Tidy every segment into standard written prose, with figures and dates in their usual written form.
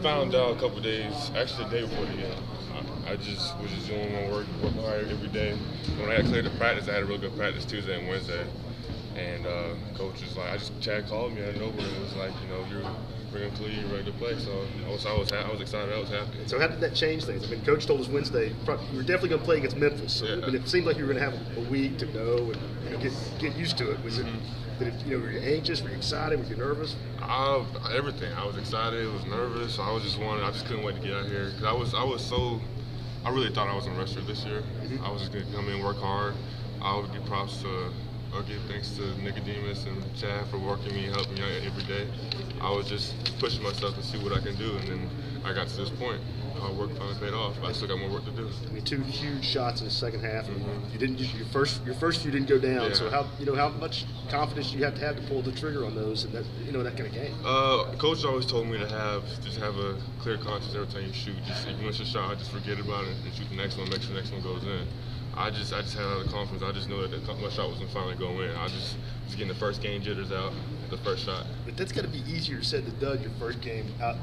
found out a couple days, actually the day before the game. I just was doing my work, working hard every day. When I got cleared to practice, I had a real good practice Tuesday and Wednesday. And coach was like, Chad called me out of nowhere and was like, we're going to clear you, ready to play. So I was excited, I was happy. So how did that change things? I mean, Coach told us Wednesday you were definitely going to play against Memphis. So, Yeah. I mean, it seemed like you were going to have a week to know and get used to it. Was it? Were you anxious? Were you excited? Were you nervous? Everything. I was excited. I was nervous. I just couldn't wait to get out here because I really thought I was a wrestler this year. I was just gonna come in, work hard. I would give props to, or give thanks to Nicodemus and Chad for working me, helping me out every day. I was just pushing myself to see what I can do, and then I got to this point. Hard work finally paid off. I still got more work to do. I mean, 2 huge shots in the second half. You didn't your first few didn't go down. Yeah. So how much confidence you have to pull the trigger on those and that that kind of game. Coach always told me to have a clear conscience every time you shoot. Just if you miss a shot, just forget about it and shoot the next one. Make sure the next one goes in. I just had a lot of confidence. I just know that my shot was gonna finally go in. I was getting the first game jitters out, the first shot. But that's got to be easier said than done. Your first game out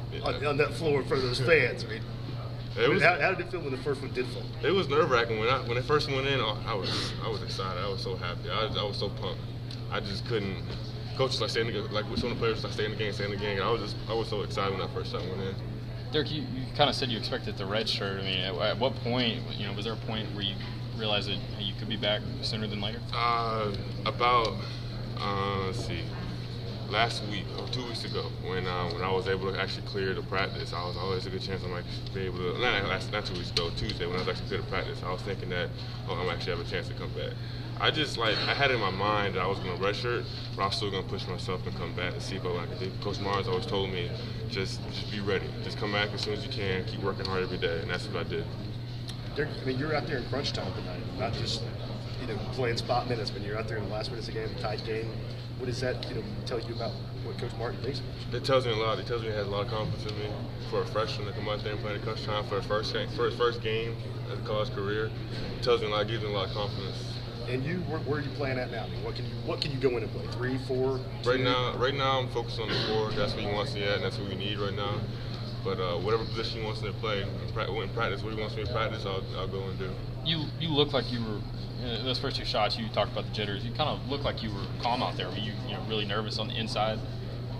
on that floor in front of those fans. I mean, how did it feel when the first one did fall? It was nerve-wracking when it first went in. I was excited. I was so happy. I was so pumped. I just couldn't. Coach was like stay in the game. Like some of the players like stay in the game, stay in the game. I was so excited when that first shot went in. Derek, you kind of said you expected the red shirt. I mean, at what point? Was there a point where you realized that you could be back sooner than later? Let's see. Last week or 2 weeks ago, when I was able to actually clear to practice, I was always a good chance I might be able to. Not 2 weeks ago, Tuesday when I was actually clear to practice, I was thinking that I'm actually have a chance to come back. I had in my mind that I was going to redshirt, but I was still going to push myself and come back and see what I could do. Coach Mars always told me, just be ready, just come back as soon as you can, keep working hard every day, and that's what I did. Derek, I mean, you're out there in crunch time tonight, not just playing spot minutes, but you're out there in the last minutes of the game, tight game. What does that tell you about what Coach Martin thinks? It tells me a lot. It tells me he has a lot of confidence in me for a freshman to come out there and play in crunch time for his first game as a college career. It tells me a lot. Gives me a lot of confidence. And you, where are you playing at now? I mean, what can you go in and play? 3, 4, 2? Right now, I'm focused on the 4. That's what he wants me at, and that's what we need right now. But whatever position he wants me to play, in practice, what he wants me to practice, I'll go and do. You look like you were. Those first 2 shots, you talked about the jitters. You kind of looked like you were calm out there. Were you really nervous on the inside?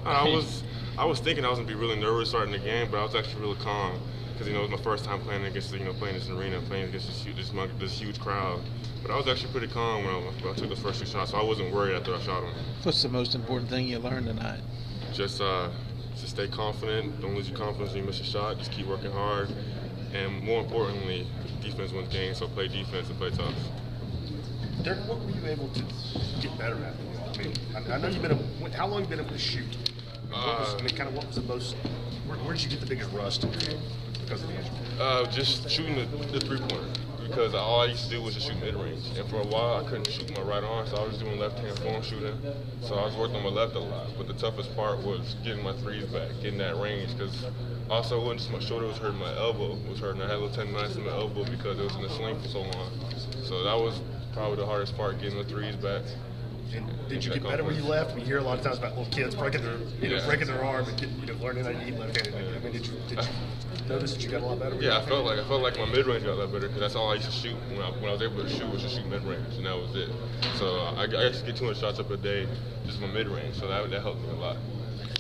I was thinking I was gonna be really nervous starting the game, but I was actually really calm because it was my first time playing against playing this arena, playing against this huge crowd. But I was actually pretty calm when I took those first 2 shots, so I wasn't worried after I shot them. What's the most important thing you learned tonight? Just stay confident. Don't lose your confidence when you miss a shot. Just keep working hard, and more importantly, defense wins games. So play defense and play tough. Derek, what were you able to get better at? I mean, I know how long have you been able to shoot? What was the most? Where did you get the biggest rust because of the injury? Just shooting the 3-pointer. Because all I used to do was just shoot mid-range. And for a while, I couldn't shoot my right arm, so I was doing left-hand form shooting. So I was working on my left a lot. But the toughest part was getting my threes back, getting that range. Because also, it wasn't just my shoulder, it was hurting, my elbow was hurting. I had a little tendonitis in my elbow because it was in the sling for so long. So that was probably the hardest part, getting the threes back. And did you get better when you left? We hear a lot of times about little kids breaking their arm and learning how to eat left-handed. I mean, did you notice that you got a lot better? Yeah, I felt like my mid-range got a lot better because that's all I used to shoot when I was able to shoot was just shoot mid-range, and that was it. So I used to get 200 shots up a day, just my mid-range. So that helped me a lot.